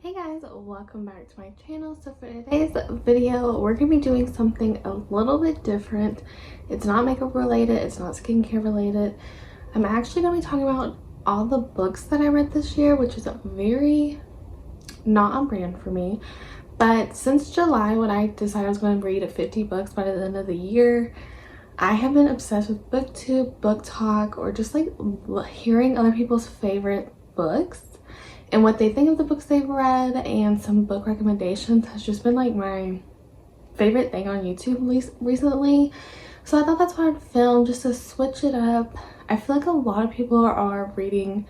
Hey guys, welcome back to my channel. So for today's video, we're gonna be doing something a little bit different. It's not makeup related, it's not skincare related. I'm actually gonna be talking about all the books that I read this year, which is very not on brand for me. But since July, when I decided I was going to read 50 books by the end of the year, I have been obsessed with BookTube, Book Talk, or just like hearing other people's favorite books and what they think of the books they've read, and some book recommendations has just been like my favorite thing on YouTube recently. So I thought that's what I'd film, just to switch it up. I feel like a lot of people are reading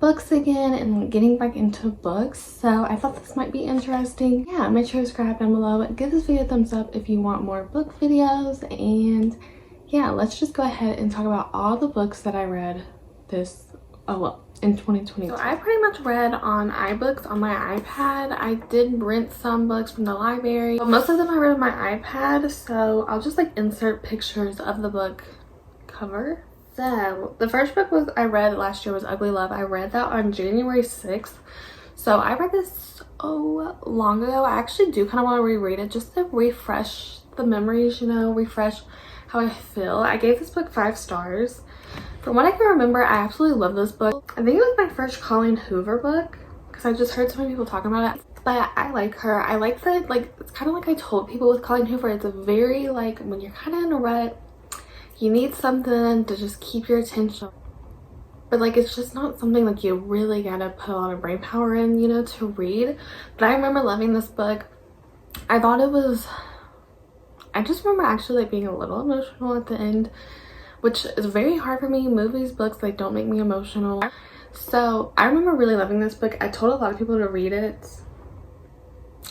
books again and getting back into books, so I thought this might be interesting. Yeah, make sure to subscribe down below, give this video a thumbs up if you want more book videos, and yeah, let's just go ahead and talk about all the books that I read in 2022. So I pretty much read on iBooks on my iPad. I did rent some books from the library, but most of them I read on my iPad, so I'll just like insert pictures of the book cover. So the first book I read last year was Ugly Love. I read that on January 6th. So I read this so long ago. I actually do kind of want to reread it just to refresh the memories, you know, refresh how I feel. I gave this book 5 stars. From what I can remember, I absolutely love this book. I think it was my first Colleen Hoover book because I just heard so many people talking about it. But I like her. I like that, like, it's kind of like I told people with Colleen Hoover. It's a very, like, when you're kind of in a rut, you need something to just keep your attention. But, like, it's just not something, like, you really gotta put a lot of brain power in, you know, to read. But I remember loving this book. I thought it was... I just remember actually, like, being a little emotional at the end, which is very hard for me. Movies, books, like, don't make me emotional. So I remember really loving this book. I told a lot of people to read it.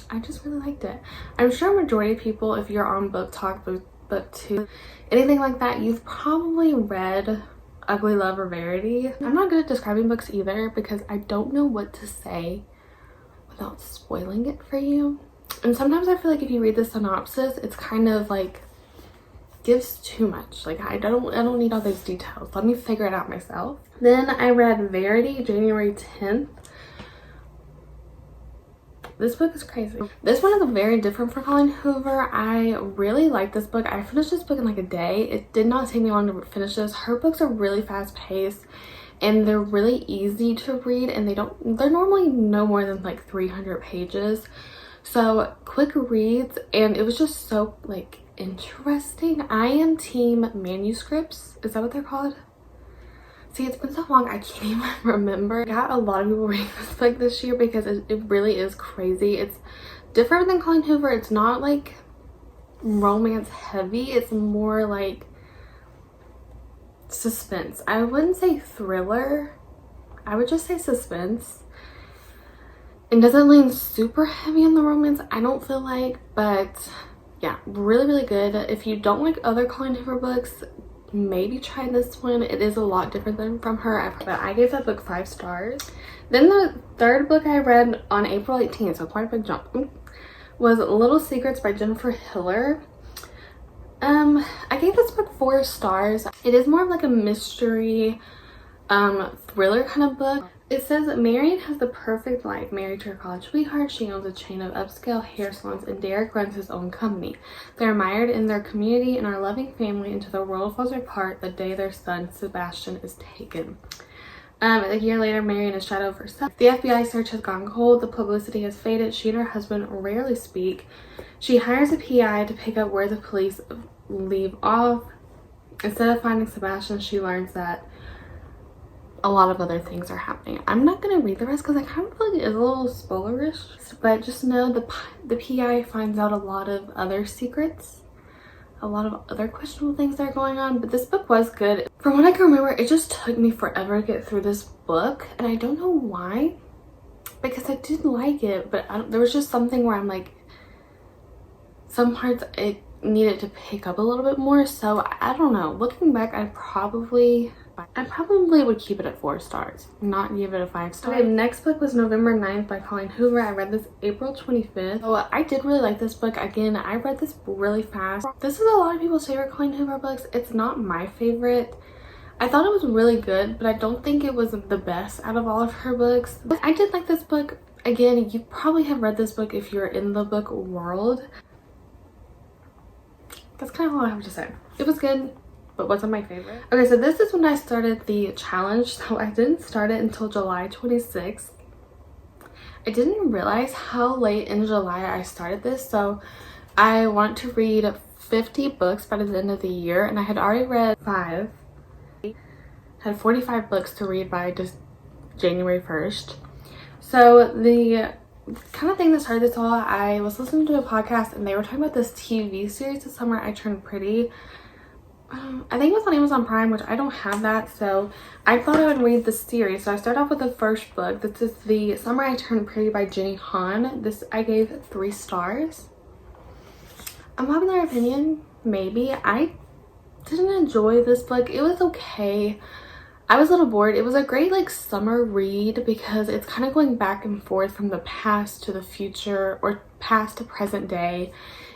I just really liked it. I'm sure a majority of people, if you're on Book Talk, BookTube, anything like that, you've probably read Ugly Love or Verity. I'm not good at describing books either because I don't know what to say without spoiling it for you. And sometimes I feel like if you read the synopsis, it's kind of like gives too much. Like I don't need all those details. Let me figure it out myself. Then I read Verity January 10th. This book is crazy. This one is very different for Colleen Hoover. I really like this book. I finished this book in like a day. It did not take me long to finish this. Her books are really fast paced and they're really easy to read, and they're normally no more than like 300 pages. So quick reads, and it was just so like interesting. I am team manuscripts. Is that what they're called? See, it's been so long I can't even remember. I got a lot of people reading this book this year because it really is crazy. It's different than Colleen Hoover. It's not like romance heavy. It's more like suspense. I wouldn't say thriller. I would just say suspense. It doesn't lean super heavy on the romance, I don't feel like, but yeah, really good. If you don't like other Colleen Hoover books, maybe try this one. It is a lot different than from her, but I gave that book 5 stars. Then the third book I read on April 18th, so quite a big jump, was Little Secrets by Jennifer Hiller. I gave this book 4 stars. It is more of like a mystery thriller kind of book. It says Marion has the perfect life. Married to her college sweetheart, she owns a chain of upscale hair salons, and Derek runs his own company. They're admired in their community and are a loving family until their world falls apart the day their son Sebastian is taken. A year later, Marion is shadowed of herself. The FBI search has gone cold. The publicity has faded. She and her husband rarely speak. She hires a PI to pick up where the police leave off. Instead of finding Sebastian, she learns that a lot of other things are happening. I'm not gonna read the rest because I kind of feel like it is a little spoilerish, but just know the PI finds out a lot of other secrets, a lot of other questionable things that are going on. But this book was good. From what I can remember, it just took me forever to get through this book, and I don't know why, because I did like it, but there was just something where I'm like, some parts it needed to pick up a little bit more. So I don't know, looking back, I probably would keep it at 4 stars, not give it a 5 star. Okay, next book was November 9th by Colleen Hoover. I read this April 25th. So I did really like this book. Again, I read this really fast. This is a lot of people's favorite Colleen Hoover books. It's not my favorite. I thought it was really good, but I don't think it was the best out of all of her books. I did like this book. Again, you probably have read this book if you're in the book world. That's kind of all I have to say. It was good, but wasn't my favorite. Okay, so this is when I started the challenge. So I didn't start it until July 26th. I didn't realize how late in July I started this. So I wanted to read 50 books by the end of the year, and I had already read 5. I had 45 books to read by just January 1st. So the kind of thing that started this all, I was listening to a podcast and they were talking about this TV series, The Summer I Turned Pretty. I think it was on Amazon Prime, which I don't have that, so I thought I would read the series. So I started off with the first book. This is The Summer I Turned Pretty by Jenny Han. This I gave 3 stars. Unpopular opinion, maybe. I didn't enjoy this book. It was okay. I was a little bored. It was a great like summer read because it's kind of going back and forth from the past to the future, or past to present day.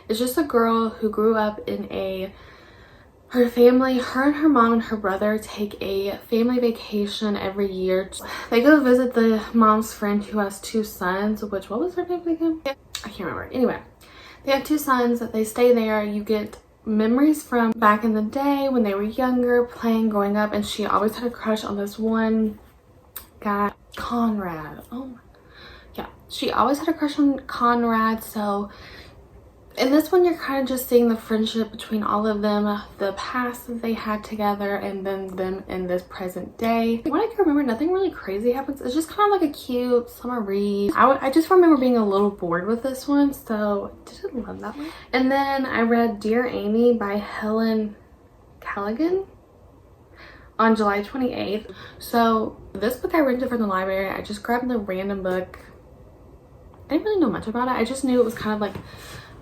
It's just a girl who grew up in her family, her and her mom and her brother take a family vacation every year. They go visit the mom's friend who has 2 sons, which, what was her name again? I can't remember. Anyway, they have 2 sons. They stay there. You get memories from back in the day when they were younger, playing, growing up, and she always had a crush on this one guy, Conrad. Oh yeah, she always had a crush on Conrad. So in this one, you're kind of just seeing the friendship between all of them, the past that they had together, and then them in this present day. What I can remember, nothing really crazy happens. It's just kind of like a cute summer read. I just remember being a little bored with this one, so I didn't love that one. And then I read Dear Amy by Helen Callaghan on July 28th. So this book I rented from the library. I just grabbed the random book. I didn't really know much about it. I just knew it was kind of like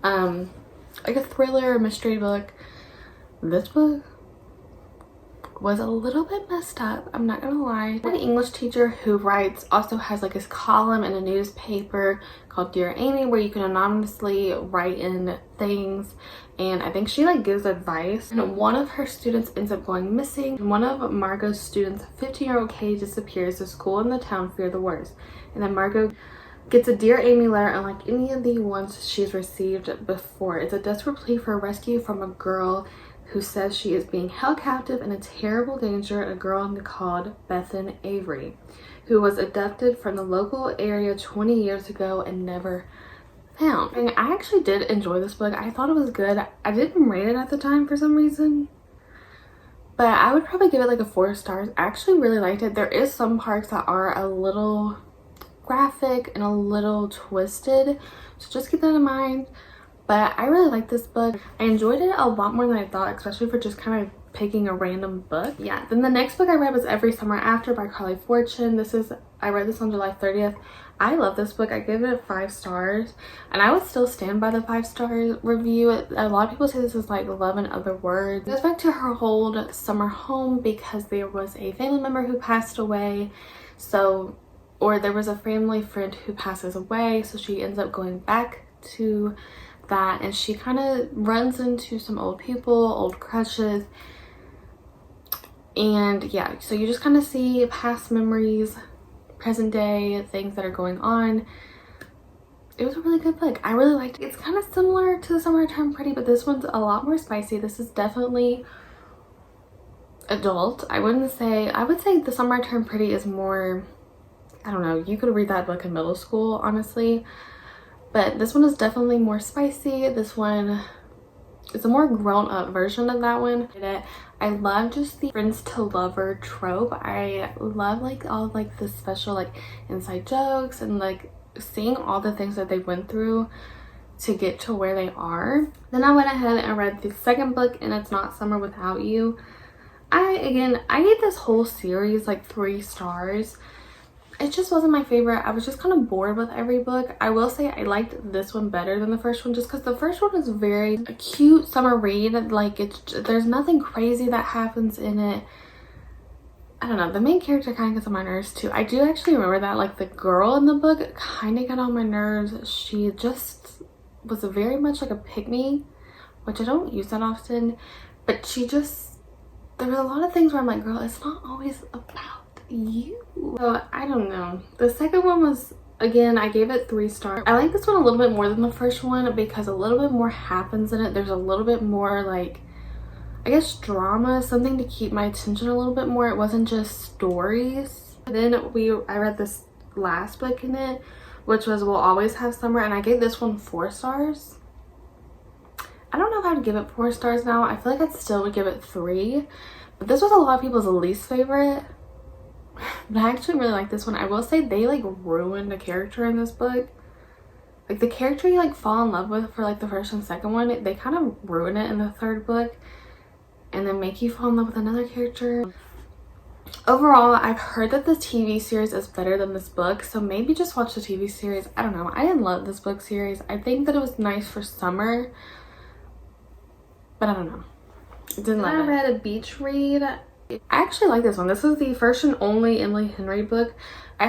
a thriller or mystery book. This book was a little bit messed up, I'm not gonna lie. An English teacher who also has like his column in a newspaper called Dear Amy, where you can anonymously write in things, and I think she like gives advice, and one of her students ends up going missing. One of Margot's students, 15-year-old Kay, disappears. The school and the town fear the worst, and then Margot gets a Dear Amy letter unlike any of the ones she's received before. It's a desperate plea for rescue from a girl who says she is being held captive in a terrible danger, a girl called Bethan Avery, who was abducted from the local area 20 years ago and never found. And I actually did enjoy this book. I thought it was good. I didn't rate it at the time for some reason, but I would probably give it like a 4 stars. I actually really liked it. There is some parts that are a little graphic and a little twisted, so just keep that in mind. But I really like this book. I enjoyed it a lot more than I thought, especially for just kind of picking a random book. Yeah, then the next book I read was Every Summer After by CARLEY Fortune. I read this on July 30th. I love this book. I gave it 5 stars, and I would still stand by the 5-star review. A lot of people say this is like Love in Other Words. It goes back to her old summer home because there was a family member who passed away, or there was a family friend who passes away, so she ends up going back to that, and she kind of runs into some old people, old crushes, and yeah, so you just kind of see past memories, present day, things that are going on. It was a really good book. I really liked it. It's kind of similar to The Summer I Turned Pretty, but this one's a lot more spicy. This is definitely adult. I would say The Summer I Turned Pretty is more, I don't know, you could read that book in middle school, honestly. But this one is definitely more spicy. This one is a more grown-up version of that one. I love just the friends to lover trope. I love like all like the special like inside jokes and like seeing all the things that they went through to get to where they are. Then I went ahead and read the second book, and It's Not Summer Without You. I gave this whole series like 3 stars. It just wasn't my favorite. I was just kind of bored with every book. I will say I liked this one better than the first one, just because the first one is a cute summer read. Like there's nothing crazy that happens in it. I don't know, the main character kind of gets on my nerves too. I do actually remember that like the girl in the book kind of got on my nerves. She just was very much like a pick-me, which I don't use that often, but there were a lot of things where I'm like, girl, it's not always about you. So I don't know. The second one was Again, I gave it 3 stars. I like this one a little bit more than the first one because a little bit more happens in it. There's a little bit more, like, I guess drama, something to keep my attention a little bit more. It wasn't just stories. Then I read this last book in it, which was We'll Always Have Summer, and I gave this one 4 stars. I don't know if I would give it 4 stars now. I feel like I'd still would give it 3, but this was a lot of people's least favorite. But I actually really like this one. I will say they like ruined a character in this book. Like the character you like fall in love with for like the first and second one, they kind of ruin it in the third book and then make you fall in love with another character. Overall, I've heard that the TV series is better than this book, so maybe just watch the TV series. I don't know. I didn't love this book series. I think that it was nice for summer, but I don't know. Didn't love it. I read a beach read. I actually like this one. This is the first and only Emily Henry book. I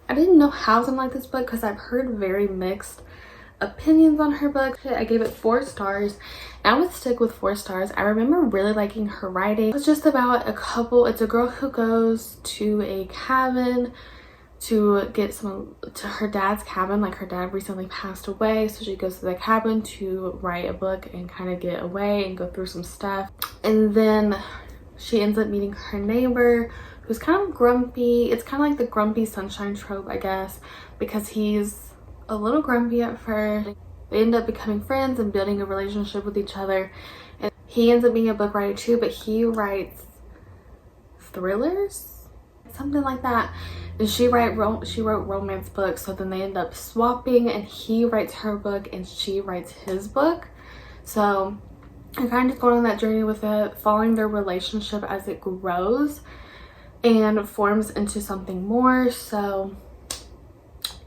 didn't know how I was gonna like this book because I've heard very mixed opinions on her book. I gave it 4 stars. I would stick with 4 stars. I remember really liking her writing. It's just about a couple. It's a girl who goes to a cabin to get to her dad's cabin. Like her dad recently passed away, so she goes to the cabin to write a book and kind of get away and go through some stuff. And then she ends up meeting her neighbor who's kind of grumpy. It's kind of like the grumpy sunshine trope, I guess, because he's a little grumpy at first. They end up becoming friends and building a relationship with each other. And he ends up being a book writer too, but he writes thrillers, something like that. And she wrote romance books, so then they end up swapping and he writes her book and she writes his book. So I'm kind of going on that journey with it, following their relationship as it grows and forms into something more. So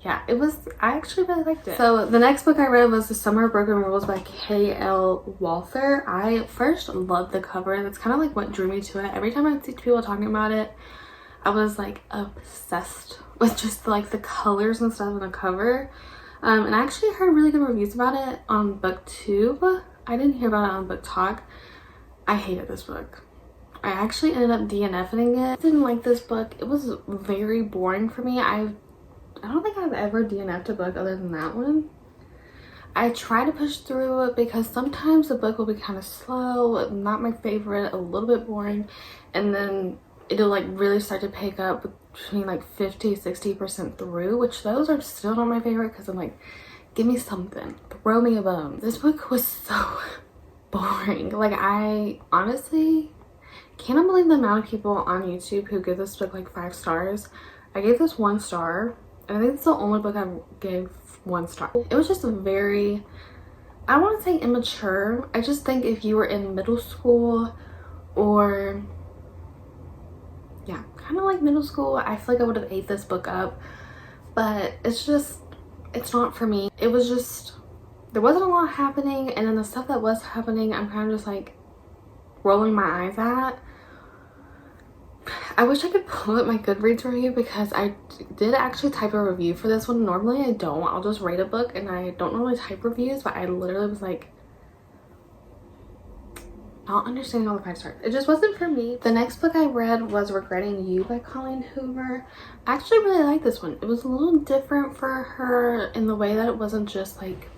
yeah, I actually really liked it. So the next book I read was The Summer of Broken Rules by K.L. Walther. I first loved the cover. That's kind of like what drew me to it. Every time I see people talking about it, I was like obsessed with just like the colors and stuff on the cover. And I actually heard really good reviews about it on BookTube. I didn't hear about it on Book Talk. I hated this book. I actually ended up DNFing it. I didn't like this book. It was very boring for me. I don't think I've ever DNF'd a book other than that one. I try to push through it because sometimes the book will be kind of slow, not my favorite, a little bit boring, and then it'll like really start to pick up between like 50-60% through, which those are still not my favorite because I'm like, give me something, throw me a bone. This book was so boring. Like, I honestly cannot believe the amount of people on YouTube who give this book like 5 stars. I gave this 1 star, and I think it's the only book I gave 1 star. It was just very, I don't want to say immature. I just think if you were in middle school or yeah, kind of like middle school, I feel like I would have ate this book up, but it's not for me. It was just, there wasn't a lot happening, and then the stuff that was happening, I'm kind of just like rolling my eyes at. I wish I could pull up my Goodreads review because I did actually type a review for this one. Normally I don't. I'll just rate a book and I don't normally type reviews, but I literally was like not understanding all the 5 stars. It just wasn't for me. The next book I read was Regretting You by Colleen Hoover. I actually really liked this one. It was a little different for her in the way that it wasn't just like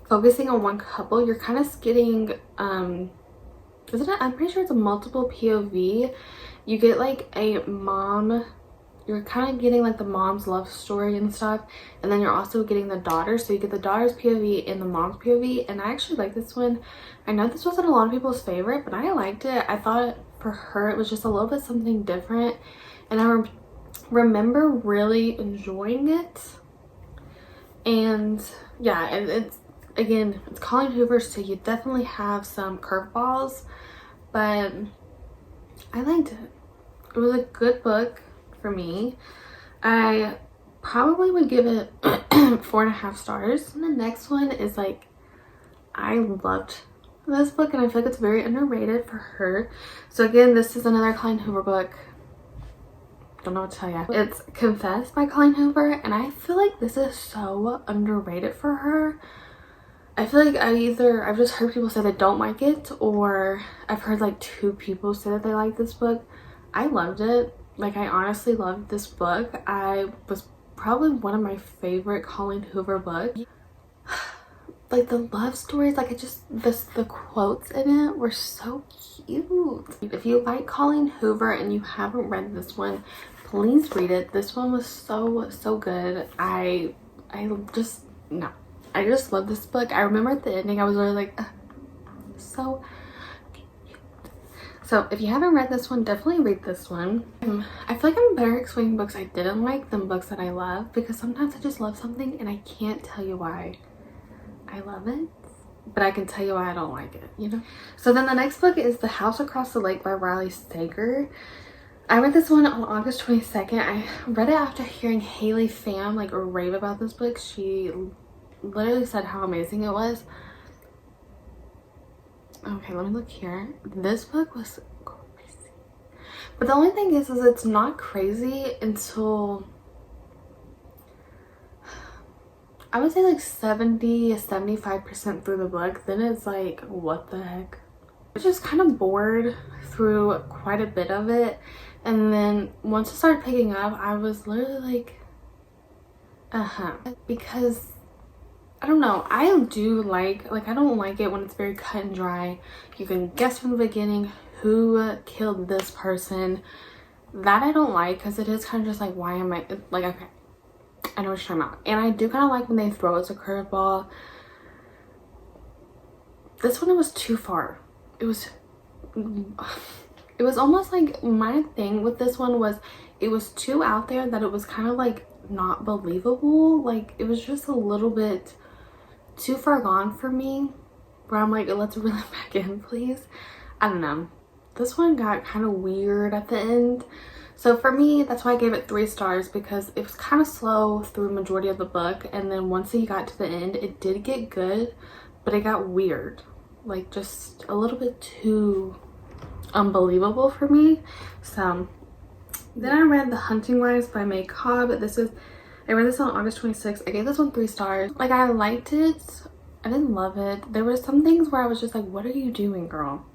focusing on one couple. You're kind of getting I'm pretty sure it's a multiple POV. You get like a mom, you're kind of getting like the mom's love story and stuff, and then you're also getting the daughter, so you get the daughter's POV and the mom's POV. And I actually like this one. I know this wasn't a lot of people's favorite, but I liked it. I thought for her it was just a little bit something different, and I remember really enjoying it. And yeah, it's again, it's Colleen Hoover, so you definitely have some curveballs, but I liked it. It was a good book for me. I probably would give it 4.5 stars. And the next one is like, I loved this book and I feel like it's very underrated for her. So again, this is another Colleen Hoover book. Don't know what to tell you. It's Confess by Colleen Hoover, and I feel like this is so underrated for her. I feel like I've just heard people say they don't like it, or I've heard like 2 people say that they like this book. I loved it. Like, I honestly loved this book. I was probably one of my favorite Colleen Hoover books. Like the love stories, like the quotes in it were so cute. If you like Colleen Hoover and you haven't read this one, please read it. This one was so good. I just love this book. I remember at the ending I was really like so cute. So if you haven't read this one, definitely read this one. I feel like I'm better at explaining books I didn't like than books that I love, because sometimes I just love something and I can't tell you why I love it, but I can tell you why I don't like it, you know? So then the next book is The House Across the Lake by Riley Sager. I read this one on August 22nd. I read it after hearing Haley Pham like rave about this book. She literally said how amazing it was. Okay, let me look here. This book was crazy. But the only thing is it's not crazy until I would say like 70-75% through the book. Then it's like, what the heck? I was just kind of bored through quite a bit of it. And then once it started picking up, I was literally like, because I don't know. I do like I don't like it when it's very cut and dry. You can guess from the beginning who killed this person. That I don't like, because it is kind of just like, why am I like, okay, I know what you're talking about. And I do kind of like when they throw us a curveball. This one, it was too far. It was almost like, my thing with this one was it was too out there that it was kind of like not believable. Like it was just a little bit too far gone for me, where I'm like, let's reel it back in, please. I don't know. This one got kind of weird at the end. So for me, that's why I gave it 3 stars, because it was kind of slow through the majority of the book, and then once you got to the end, it did get good, but it got weird. Like just a little bit too unbelievable for me. So then I read The Hunting Wives by May Cobb. I read this on August 26th. I gave this one 3 stars. Like, I liked it. I didn't love it. There were some things where I was just like, what are you doing, girl?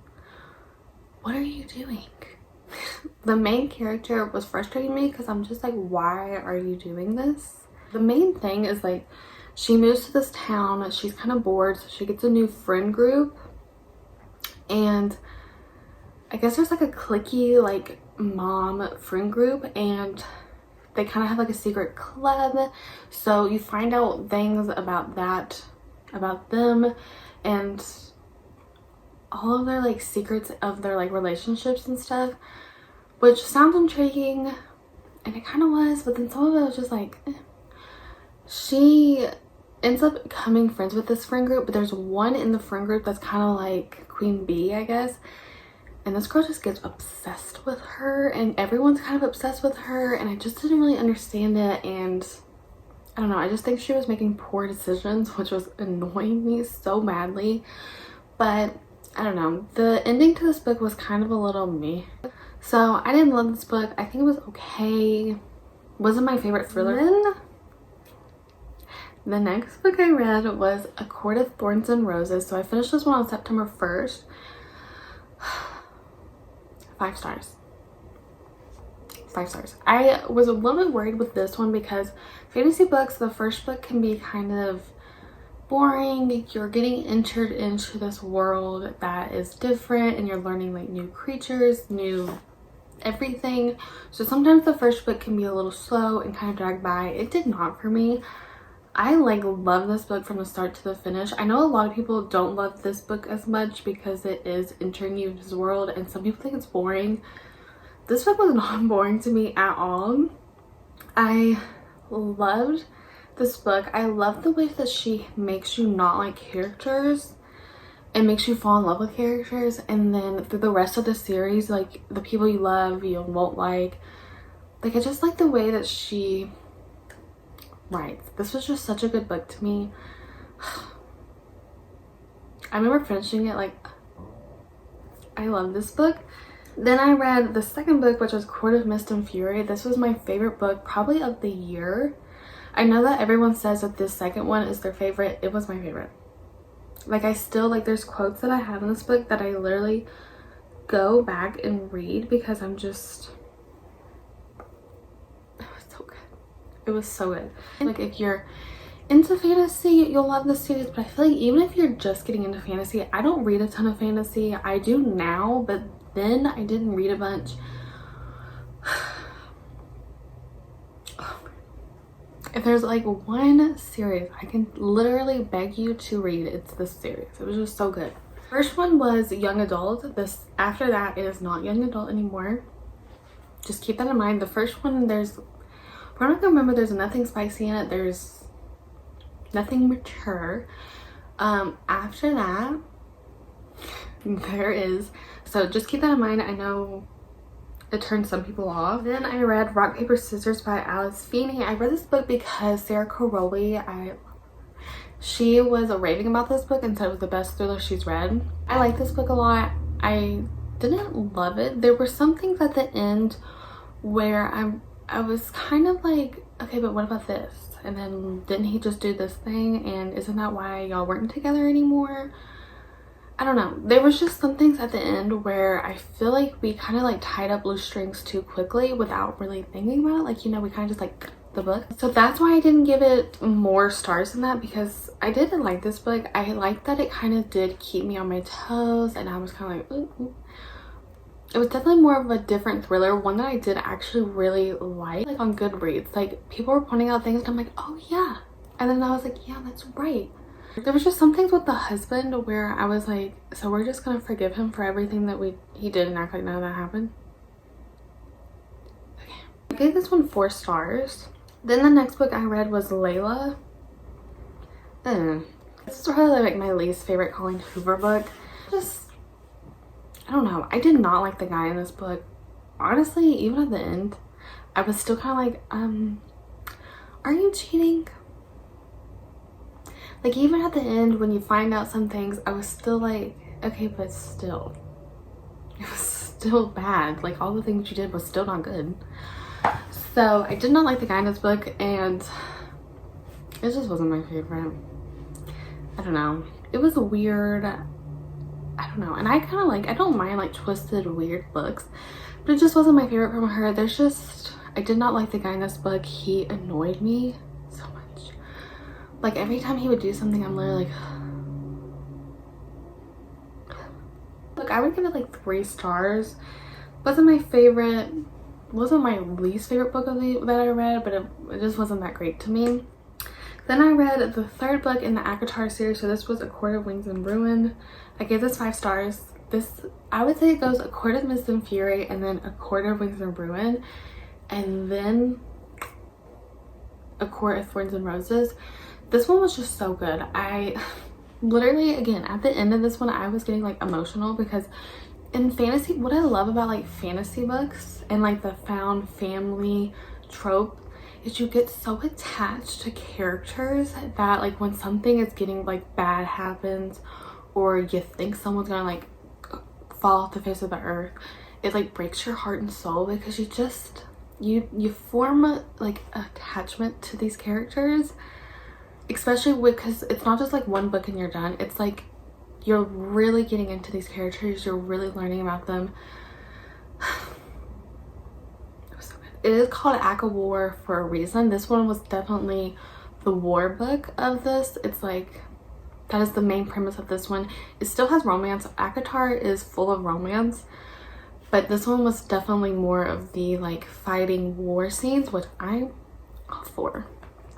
What are you doing? The main character was frustrating me, because I'm just like, why are you doing this? The main thing is like, she moves to this town. She's kind of bored, so she gets a new friend group. And I guess there's like a cliquey like mom friend group, and they kind of have like a secret club. So you find out things about them, and all of their like secrets of their like relationships and stuff, which sounds intriguing, and it kind of was, but then some of it was just like, She ends up becoming friends with this friend group, but there's one in the friend group that's kind of like Queen Bee, I guess, and this girl just gets obsessed with her, and everyone's kind of obsessed with her, and I just didn't really understand it. And I don't know, I just think she was making poor decisions, which was annoying me so badly. But I don't know, the ending to this book was kind of a little meh. So I didn't love this book. I think it was okay. Wasn't my favorite thriller. Then the next book I read was A Court of Thorns and Roses. So I finished this one on September 1st. 5 stars. 5 stars. I was a little bit worried with this one because fantasy books, the first book can be kind of boring. You're getting entered into this world that is different, and you're learning like new creatures, new everything. So sometimes the first book can be a little slow and kind of drag by. It did not for me. I like love this book from the start to the finish. I know a lot of people don't love this book as much because it is entering you into this world, and some people think it's boring. This book was not boring to me at all. I loved this book. I love the way that she makes you not like characters and makes you fall in love with characters, and then through the rest of the series, like the people you love you won't like. Like I just like the way that she writes. This was just such a good book to me. I remember finishing it like, I love this book. Then I read the second book, which was Court of Mist and Fury. This was my favorite book probably of the year. I know that everyone says that this second one is their favorite. It was my favorite. Like I still like, there's quotes that I have in this book that I literally go back and read because I'm just, it was so good. It was so good. Like if you're into fantasy, you'll love this series, but I feel like even if you're just getting into fantasy, I don't read a ton of fantasy. I do now, but then I didn't read a bunch. If there's like one series I can literally beg you to read, it's this series. It was just so good. First one was young adult. This after that it is not young adult anymore. Just keep that in mind. The first one, there's, we're not gonna remember, there's nothing spicy in it, there's nothing mature. After that there is, so just keep that in mind. I know it turned some people off. Then I read Rock Paper Scissors by FEENEY. I read this book because CARLEY, she was raving about this book and said it was the best thriller she's read. I like this book a lot. I didn't love it. There were some things at the end where I was kind of like, okay, but what about this? And then didn't he just do this thing? And isn't that why y'all weren't together anymore? I don't know. There was just some things at the end where I feel like we kind of like tied up loose strings too quickly without really thinking about it. Like, you know, we kind of just like the book. So that's why I didn't give it more stars than that, because I didn't like this book. I liked that it kind of did keep me on my toes, and I was kind of like, ooh, ooh. It was definitely more of a different thriller, one that I did actually really like on Goodreads. Like, people were pointing out things and I'm like, oh yeah. And then I was like, yeah, that's right. There was just some things with the husband where I was like, so we're just gonna forgive him for everything that he did and act like none of that happened. Okay. I gave this one 4 stars. Then the next book I read was Layla. This is probably like my least favorite Colleen Hoover book. Just, I don't know. I did not like the guy in this book. Honestly, even at the end, I was still kind of like, are you cheating? Like, even at the end, when you find out some things, I was still like, okay, but still. It was still bad. Like, all the things you did was still not good. So, I did not like the guy in this book, and it just wasn't my favorite. I don't know. It was weird. I don't know. And I kind of like, I don't mind like twisted, weird books, but it just wasn't my favorite from her. There's just, I did not like the guy in this book. He annoyed me so much. Like, every time he would do something, I'm literally like, look, I would give it like 3 stars. Wasn't my favorite, wasn't my least favorite book of that I read, but it just wasn't that great to me. Then I read the 3rd book in the ACOTAR series. So this was A Court of Wings and Ruin. I gave this 5 stars. This, I would say it goes A Court of Mist and Fury, and then A Court of Wings and Ruin, and then A Court of Thorns and Roses. This one was just so good. I literally, again, at the end of this one, I was getting like emotional, because in fantasy, what I love about like fantasy books and like the found family trope is you get so attached to characters that like when something is getting like bad happens, or you think someone's gonna like fall off the face of the earth, it like breaks your heart and soul, because you just, you form like attachment to these characters. Especially because it's not just like one book and you're done. It's like you're really getting into these characters. You're really learning about them. It was so good. It is called ACOTAR War for a reason. This one was definitely the war book of this. It's like, that is the main premise of this one. It still has romance. ACOTAR is full of romance. But this one was definitely more of the like fighting war scenes, which I'm all for.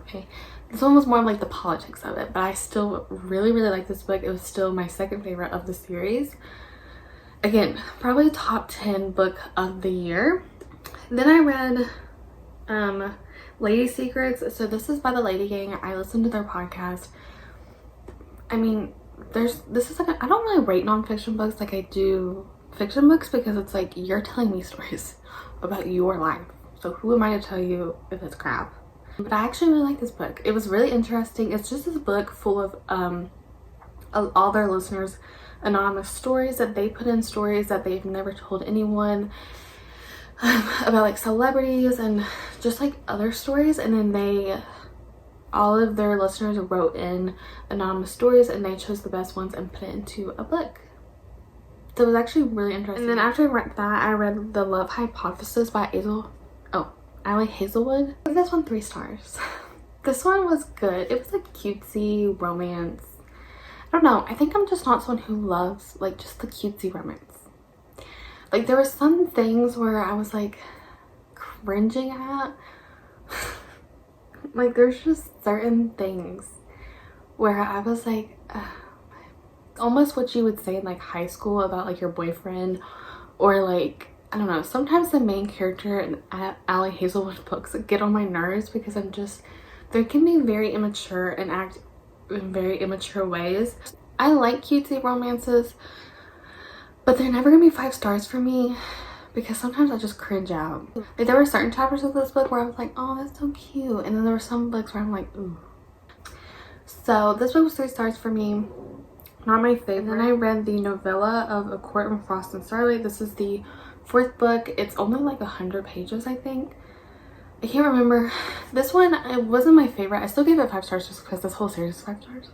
Okay. This one was more of like the politics of it, but I still really, really like this book. It was still my 2nd favorite of the series. Again, probably top 10 book of the year. Then I read Lady Secrets. So this is by the Lady Gang. I listened to their podcast. I mean, this is like, I don't really rate nonfiction books like I do fiction books, because it's like, you're telling me stories about your life. So who am I to tell you if it's crap? But I actually really like this book. It was really interesting. It's just this book full of all their listeners' anonymous stories that they put in, stories that they've never told anyone, about like celebrities and just like other stories. And then all of their listeners wrote in anonymous stories, and they chose the best ones and put it into a book. So it was actually really interesting. And then after I read that, I read The Love Hypothesis by Allie Hazelwood. I give this one 3 stars. This one was good. It was a cutesy romance. I don't know. I think I'm just not someone who loves like just the cutesy romance. Like there were some things where I was like cringing at. Like there's just certain things where I was like almost what you would say in like high school about like your boyfriend, or like I don't know, sometimes the main character in Allie Hazelwood books get on my nerves because I'm just, they can be very immature and act in very immature ways. I like cutesy romances, but they're never gonna be 5 stars for me because sometimes I just cringe out. Like there were certain chapters of this book where I was like, oh, that's so cute, and then there were some books where I'm like, ooh. So this book was 3 stars for me. Not my favorite. And then I read the novella of A Court in Frost and Starlight. This is the 4th book. It's only like 100 pages, I think. I can't remember. This one, it wasn't my favorite. I still gave it 5 stars just because this whole series is 5 stars.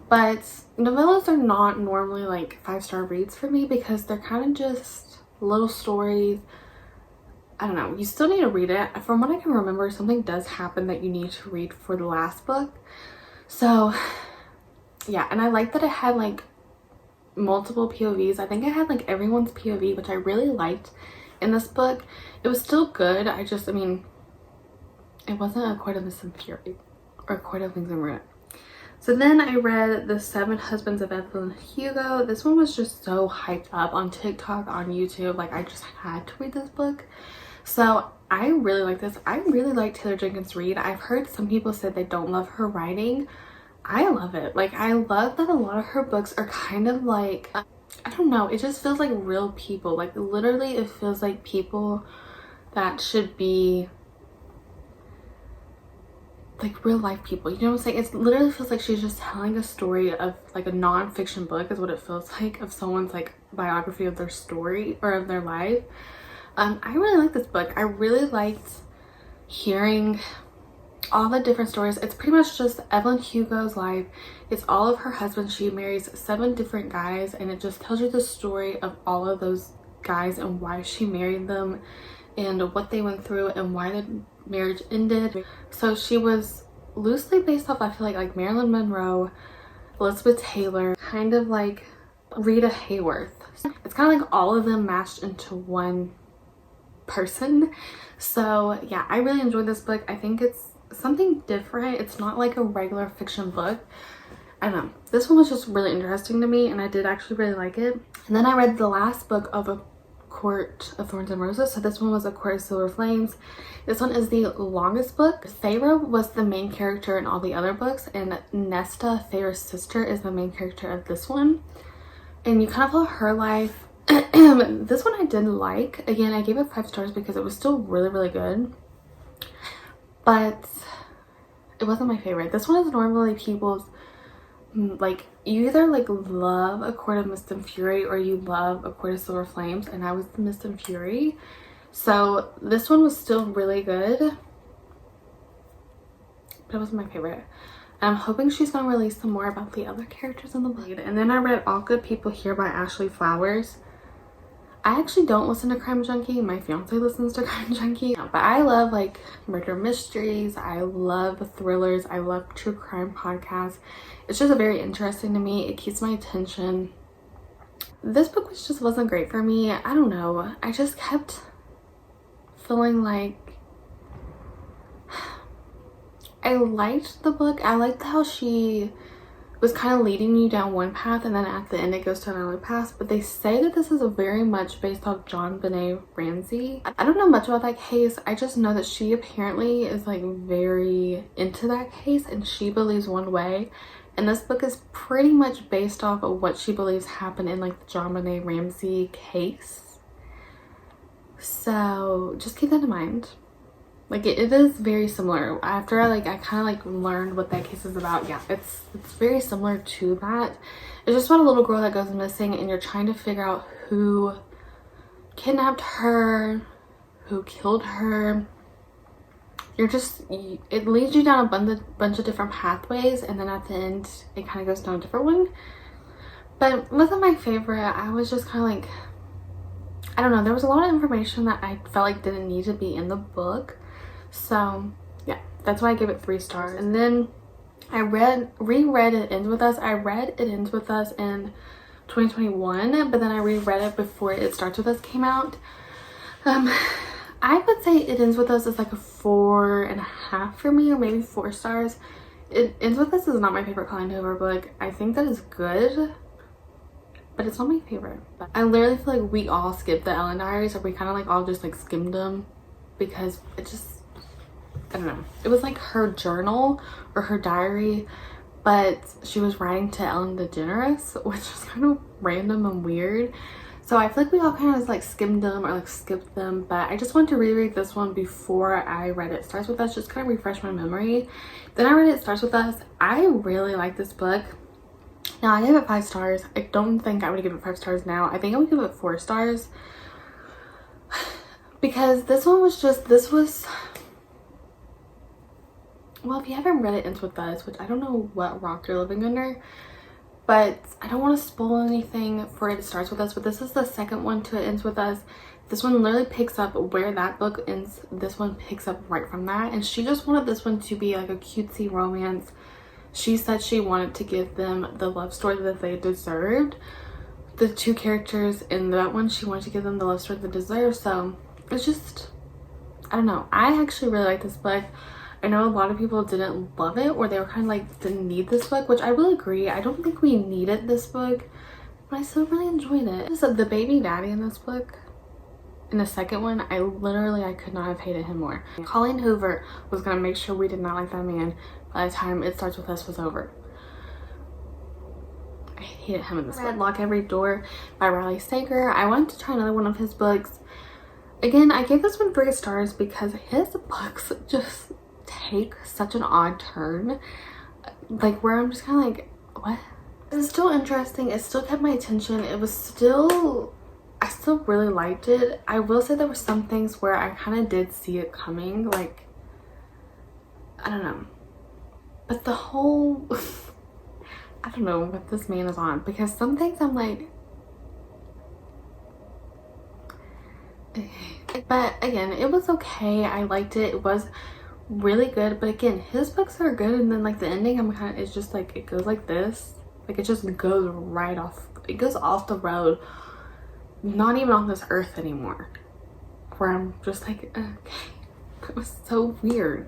But novellas are not normally like 5-star reads for me because they're kind of just little stories. I don't know. You still need to read it. From what I can remember, something does happen that you need to read for the last book. So yeah, and I like that it had like multiple POVs. I think I had like everyone's POV, which I really liked in this book. It was still good. I mean, it wasn't A Court of Mist and Fury or A Court of Wings and Ruin. So then I read The 7 Husbands of Evelyn Hugo. This one was just so hyped up on TikTok, on YouTube. Like I just had to read this book. So I really like this. I really like Taylor Jenkins Reid. I've heard some people say they don't love her writing. I love it. Like I love that a lot of her books are kind of like, I don't know, it just feels like real people. Like literally it feels like people that should be like real life people, you know what I'm saying? It literally feels like she's just telling a story of like a non-fiction book is what it feels like, of someone's like biography of their story or of their life. I really like this book. I really liked hearing all the different stories. It's pretty much just Evelyn Hugo's life. It's all of her husbands. She marries 7 different guys, and it just tells you the story of all of those guys and why she married them and what they went through and why the marriage ended. So she was loosely based off, I feel like Marilyn Monroe, Elizabeth Taylor, kind of like Rita Hayworth. It's kind of like all of them mashed into one person. So yeah, I really enjoyed this book. I think it's something different. It's not like a regular fiction book. I don't know. This one was just really interesting to me, and I did actually really like it. And then I read the last book of A Court of Thorns and Roses. So this one was A Court of Silver Flames. This one is the longest book. Feyre was the main character in all the other books, and Nesta, Feyre's sister, is the main character of this one. And you kind of follow her life. This one I did like. Again, I gave it 5 stars because it was still really, really good. But it wasn't my favorite. This one is normally people's, like, you either like love A Court of Mist and Fury or you love A Court of Silver Flames, and I was the Mist and Fury. So this one was still really good, but it wasn't my favorite. And I'm hoping she's gonna release some more about the other characters in the book. And then I read All Good People Here by Ashley Flowers. I actually don't listen to Crime Junkie. My fiance listens to Crime Junkie. But I love like murder mysteries. I love thrillers. I love true crime podcasts. It's just very interesting to me. It keeps my attention. This book just wasn't great for me. I don't know. I just kept feeling like I liked the book. I liked how she was kind of leading you down one path, and then at the end it goes to another path. But they say that this is very much based off John Benet Ramsey. I don't know much about that case. I just know that she apparently is like very into that case, and she believes one way. And this book is pretty much based off of what she believes happened in like the John Benet Ramsey case. So just keep that in mind. Like it is very similar. After I kind of like learned what that case is about, yeah, it's very similar to that. It's just about a little girl that goes missing, and you're trying to figure out who kidnapped her, who killed her. It leads you down a bunch of different pathways, and then at the end it kind of goes down a different one. But it wasn't my favorite. I was just kind of like, I don't know, there was a lot of information that I felt like didn't need to be in the book. So yeah, that's why I gave it 3 stars. And then I reread It Ends With Us. I read It Ends With Us in 2021, but then I reread it before It Starts With Us came out. I would say It Ends With Us is like a 4.5 for me, or maybe 4 stars. It Ends With Us is not my favorite Colleen Hoover book. I think that is good, but it's not my favorite. But I literally feel like we all skipped the Ellen Diaries, or we kind of like all just like skimmed them, because it just, I don't know. It was like her journal or her diary, but she was writing to Ellen DeGeneres, which was kind of random and weird. So I feel like we all kind of just like skimmed them or like skipped them, but I just wanted to reread this one before I read It Starts With Us, just kind of refresh my memory. Then I read It Starts With Us. I really like this book. Now I gave it 5 stars. I don't think I would give it 5 stars now. I think I would give it 4 stars. Because this one was just, this was, well, if you haven't read It Ends With Us, which I don't know what rock you're living under, but I don't want to spoil anything for It Starts With Us, but this is the second one to It Ends With Us. This one literally picks up where that book ends. This one picks up right from that, and she just wanted this one to be like a cutesy romance. She said she wanted to give them the love story that they deserved. The 2 characters in that one, she wanted to give them the love story they deserve. So it's just, I don't know. I actually really like this book. I know a lot of people didn't love it, or they were kind of like, didn't need this book, which I will agree. I don't think we needed this book, but I still really enjoyed it. So the baby daddy in this book, in the second one, I could not have hated him more. Colleen Hoover was gonna make sure we did not like that man by the time It Starts With Us was over. I hated him in this book. Lock Every Door by Riley Sager. I wanted to try another one of his books. Again, I gave this one 3 stars because his books just take such an odd turn, like where I'm just kind of like, what? It's still interesting. It still kept my attention. It was still, I still really liked it. I will say there were some things where I kind of did see it coming, like, I don't know, but the whole I don't know what this man is on, because some things I'm like, but again, it was okay. I liked it. It was really good, but again, his books are good, and then like the ending, I'm kind of, it's just like, it goes like this, like it just goes right off, it goes off the road, not even on this earth anymore, where I'm just like, okay, that was so weird,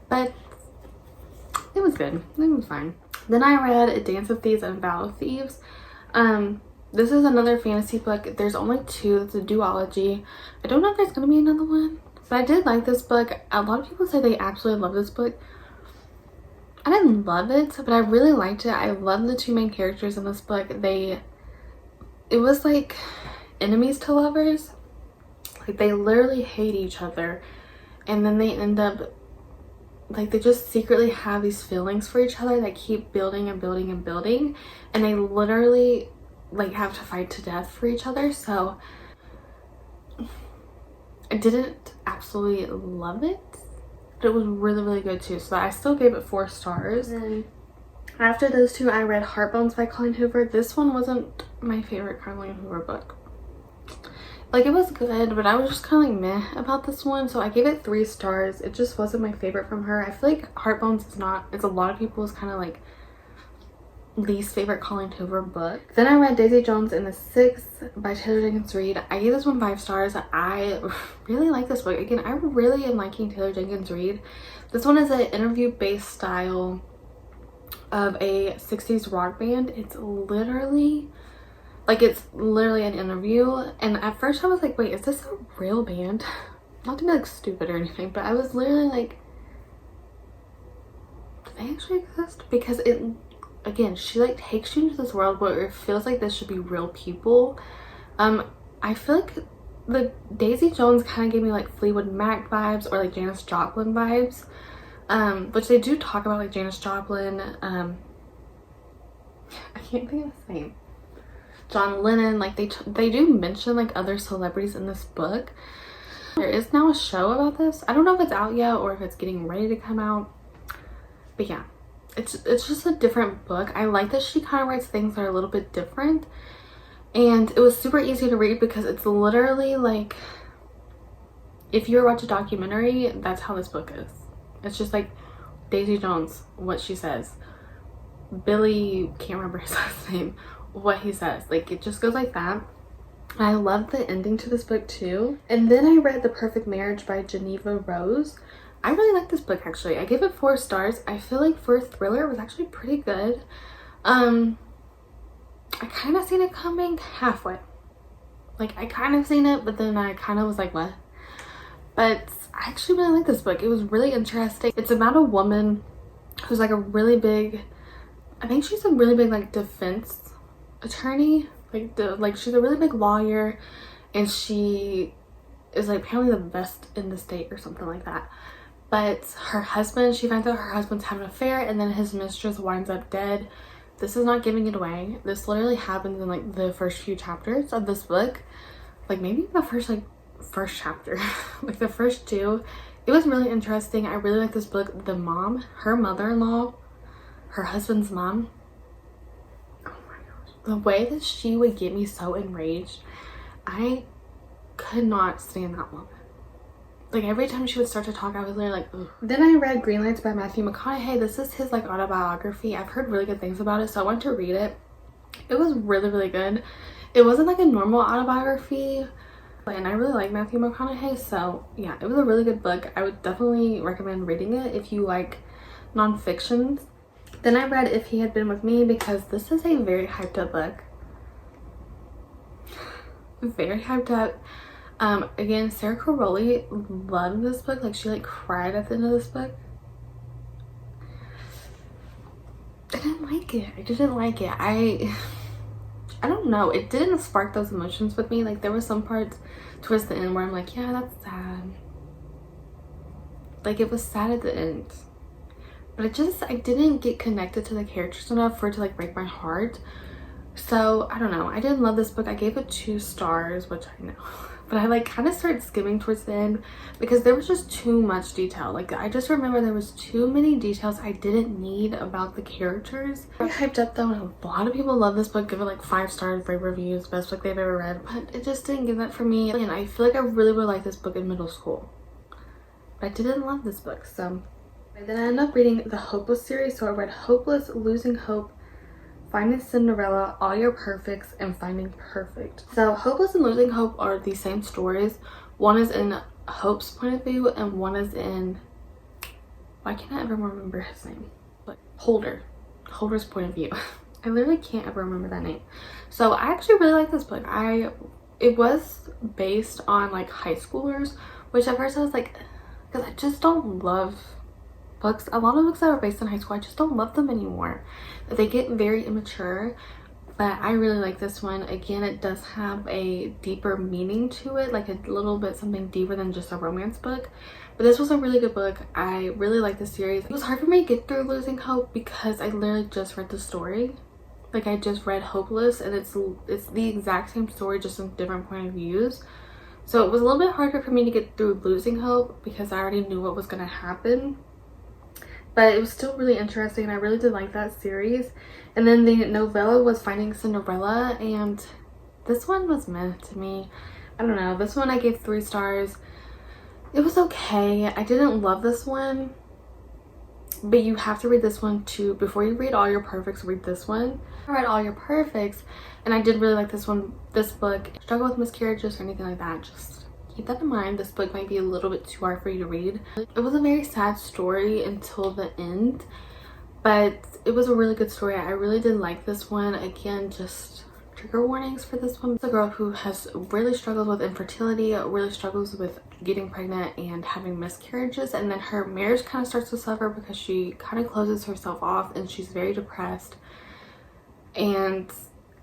but it was good. It was fine. Then I read A Dance of Thieves and Vow of Thieves. This is another fantasy book. There's only 2. It's a duology. I don't know if there's gonna be another one, but I did like this book. A lot of people say they absolutely love this book. I didn't love it, but I really liked it. I love the 2 main characters in this book. It was like enemies to lovers. Like they literally hate each other, and then they end up, like, they just secretly have these feelings for each other that keep building and building and building, and they literally like have to fight to death for each other. So I didn't absolutely love it, but it was really, really good too. So I still gave it 4 stars. And after those 2, I read Heartbones by Colleen Hoover. This one wasn't my favorite Colleen Hoover book. Like, it was good, but I was just kind of like meh about this one, so I gave it 3 stars. It just wasn't my favorite from her. I feel like Heartbones is not, it's a lot of people's kind of like least favorite Colleen Hoover book. Then I read Daisy Jones and the Six by Taylor Jenkins Reid. I gave this one 5 stars. I really like this book. Again, I really am liking Taylor Jenkins Reid. This one is an interview-based style of a 60s rock band. It's literally an interview, and at first I was like, wait, is this a real band? Not to be like stupid or anything, but I was literally like, do they actually exist? Because it, again, she like takes you into this world where it feels like this should be real people. I feel like the Daisy Jones kind of gave me like Fleetwood Mac vibes, or like Janis Joplin vibes, which they do talk about, like Janis Joplin. I can't think of his name. John Lennon. Like they do mention like other celebrities in this book. There is now a show about this. I don't know if it's out yet or if it's getting ready to come out, but yeah, it's just a different book. I like that she kind of writes things that are a little bit different, and it was super easy to read because it's literally like, if you ever watch a documentary, that's how this book is. It's just like Daisy Jones, what she says. Billy, can't remember his last name, what he says. Like, it just goes like that. I love the ending to this book too. And then I read The Perfect Marriage by Geneva Rose. I really like this book actually. I gave it 4 stars. I feel like for a thriller it was actually pretty good. I kind of seen it coming halfway. Like, I kind of seen it, but then I kind of was like, what? But I actually really like this book. It was really interesting. It's about a woman who's like a really big, I think she's a really big like defense attorney. Like she's a really big lawyer, and she is like apparently the best in the state or something like that. But her husband, she finds out her husband's having an affair, and then his mistress winds up dead. This is not giving it away. This literally happens in like the first few chapters of this book. Like maybe the first chapter, like the first 2. It was really interesting. I really like this book. The mom, her mother-in-law, her husband's mom, oh my gosh, the way that she would get me so enraged. I could not stand that woman. Like, every time she would start to talk, I was literally like, ugh. Then I read Green Lights by Matthew McConaughey. This is his like autobiography. I've heard really good things about it, so I went to read it. It was really, really good. It wasn't like a normal autobiography, and I really like Matthew McConaughey, so yeah, it was a really good book. I would definitely recommend reading it if you like non-fictions. Then I read If He Had Been With Me, because this is a very hyped up book. Very hyped up. Again, Sarah Colleen loved this book. Like, she like cried at the end of this book. I didn't like it. I didn't like it. I don't know. It didn't spark those emotions with me. Like, there were some parts towards the end where I'm like, yeah, that's sad. Like, it was sad at the end. But I didn't get connected to the characters enough for it to like break my heart. So I don't know. I didn't love this book. I gave it 2 stars, which I know. But I like kind of started skimming towards the end because there was just too much detail. Like, I just remember there was too many details I didn't need about the characters. I hyped up though, and a lot of people love this book, give it like 5 stars, rave reviews, best book they've ever read, but it just didn't give that for me. And I feel like I really would like this book in middle school, but I didn't love this book. So then I ended up reading the Hopeless series. So I read Hopeless, Losing Hope, Finding Cinderella, All Your Perfects, and Finding Perfect. So Hopeless and Losing Hope are the same stories. One is in Hope's point of view, and one is in, why can't I ever remember his name? But Holder's point of view. I literally can't ever remember that name. So I actually really like this book. It was based on like high schoolers, which at first I was like, because I just don't love books. A lot of books that are based in high school, I just don't love them anymore. They get very immature, but I really like this one. Again, it does have a deeper meaning to it, like a little bit something deeper than just a romance book. But this was a really good book. I really like the series. It was hard for me to get through Losing Hope because I literally just read the story. Like, I just read Hopeless, and it's the exact same story, just in different point of views. So it was a little bit harder for me to get through Losing Hope because I already knew what was going to happen. But it was still really interesting, and I really did like that series. And then the novella was Finding Cinderella, and this one was meant to me. I don't know. This one I gave 3 stars. It was okay. I didn't love this one, but you have to read this one too. Before you read All Your Perfects, read this one. I read All Your Perfects, and I did really like this book. Struggle with miscarriages or anything like that, just keep that in mind. This book might be a little bit too hard for you to read. It was a very sad story until the end, but it was a really good story. I really did like this one. Again, just trigger warnings for this one. It's a girl who has really struggled with infertility, really struggles with getting pregnant and having miscarriages, and then her marriage kind of starts to suffer because she kind of closes herself off and she's very depressed. And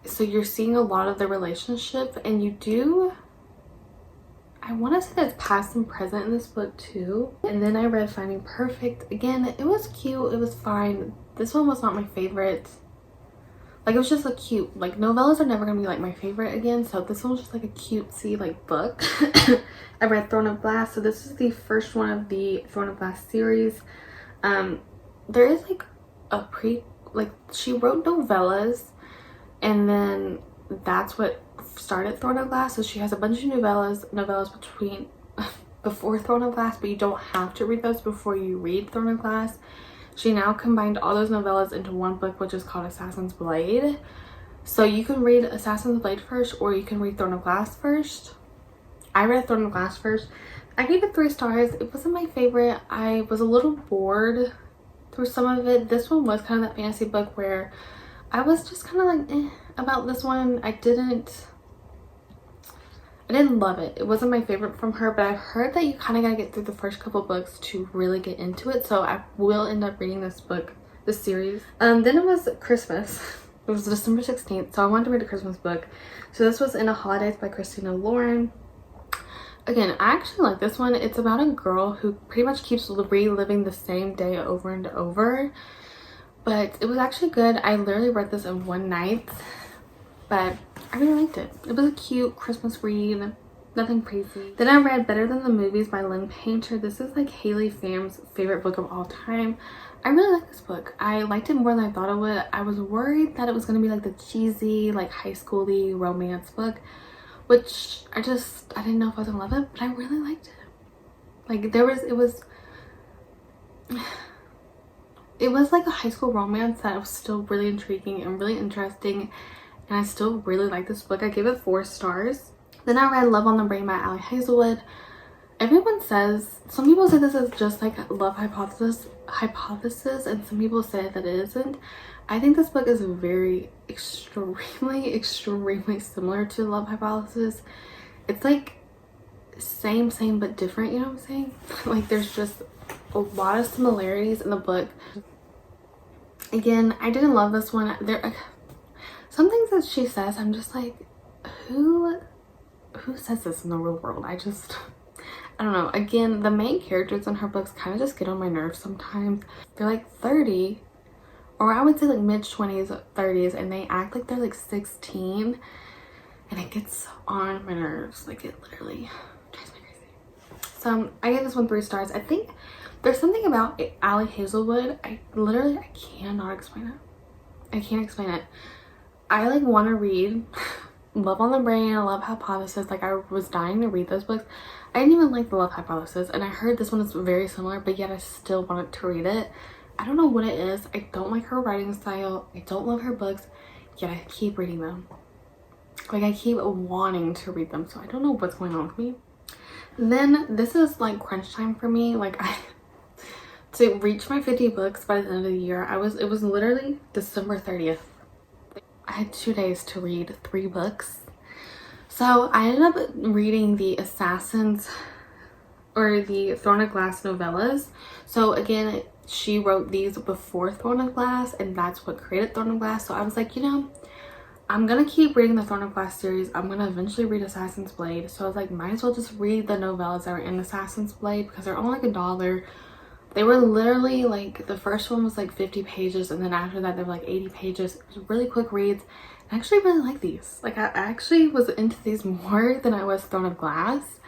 so you're seeing a lot of the relationship, and I want to say that it's past and present in this book too. And then I read Finding Perfect. Again, it was cute. It was fine. This one was not my favorite. Like, it was just a cute, like, novellas are never gonna be like my favorite again, so this one was just like a cutesy like book. I read Throne of Glass. So this is the first one of the Throne of Glass series. There is like a she wrote novellas, and then that's what started Throne of Glass. So she has a bunch of novellas before Throne of Glass, but you don't have to read those before you read Throne of Glass. She now combined all those novellas into one book, which is called Assassin's Blade. So you can read Assassin's Blade first, or you can read Throne of Glass first. I read Throne of Glass first. I gave it 3 stars. It wasn't my favorite. I was a little bored through some of it. This one was kind of that fantasy book where I was just kind of like about this one. I didn't love it. It wasn't my favorite from her, but I've heard that you kind of got to get through the first couple books to really get into it. So I will end up reading this book, this series. Then it was Christmas. It was December 16th, so I wanted to read a Christmas book. So this was In the Holidays by Christina Lauren. Again, I actually like this one. It's about a girl who pretty much keeps reliving the same day over and over. But it was actually good. I literally read this in one night, but I really liked it. It was a cute Christmas read, nothing crazy. Then I read Better Than the Movies by Lynn Painter. This is like Haley Pham's favorite book of all time. I really like this book. I liked it more than I thought it would. I was worried that it was going to be like the cheesy, like high school-y romance book, which I didn't know if I was going to love it, but I really liked it. Like it was like a high school romance that was still really intriguing and really interesting, and I still really like this book. I gave it 4 stars. Then I read Love on the Brain by Ali Hazelwood. Everyone says, some people say this is just like Love Hypothesis, and some people say that it isn't. I think this book is very extremely similar to Love Hypothesis. It's like same but different, you know what I'm saying? Like there's just a lot of similarities in the book. Again, I didn't love this one. There some things that she says, I'm just like, who says this in the real world? I don't know. Again, the main characters in her books kind of just get on my nerves sometimes. They're like 30, or I would say like mid-20s, 30s, and they act like they're like 16, and it gets on my nerves. Like it literally drives me crazy. So I gave this one 3 stars. I think there's something about Ali Hazelwood. I cannot explain it. I can't explain it. I like want to read Love on the Brain and Love Hypothesis. Like I was dying to read those books. I didn't even like the Love Hypothesis, and I heard this one is very similar, but yet I still wanted to read it. I don't know what it is. I don't like her writing style. I don't love her books, yet I keep reading them. Like I keep wanting to read them, so I don't know what's going on with me. Then this is like crunch time for me. Like to reach my 50 books by the end of the year, it was literally December 30th. I had 2 days to read 3 books. So I ended up reading the Assassins or the Throne of Glass novellas. So again, she wrote these before Throne of Glass, and that's what created Throne of Glass. So I was like, you know, I'm gonna keep reading the Throne of Glass series. I'm gonna eventually read Assassin's Blade. So I was like, might as well just read the novellas that are in Assassin's Blade because they're only like $1. They were literally like, the first one was like 50 pages, and then after that they were like 80 pages. It was really quick reads. I actually really like these. Like I actually was into these more than I was Throne of Glass,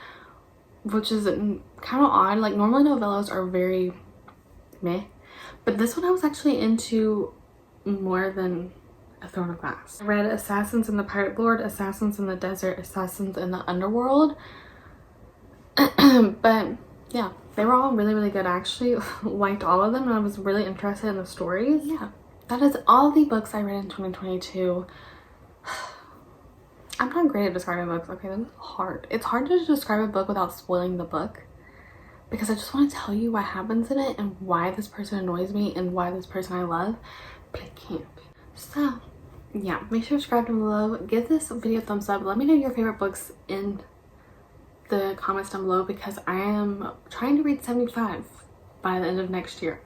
which is kind of odd. Like normally novellas are very meh, but this one I was actually into more than a Throne of Glass. I read Assassins in the Pirate Lord, Assassins in the Desert, Assassins in the Underworld. But yeah, they were all really good. I actually liked all of them, and I was really interested in the stories. Yeah, that is all the books I read in 2022. I'm not great at describing books. Okay, this is hard. It's hard to describe a book without spoiling the book, because I just want to tell you what happens in it and why this person annoys me and why this person I love, but I can't. So yeah, make sure to subscribe down below, give this video a thumbs up, let me know your favorite books in the comments down below, because I am trying to read 75 by the end of next year.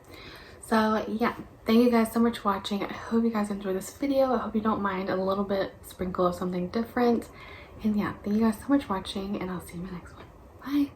So yeah, thank you guys so much for watching. I hope you guys enjoyed this video. I hope you don't mind a little bit sprinkle of something different. And yeah, thank you guys so much for watching, and I'll see you in my next one. Bye.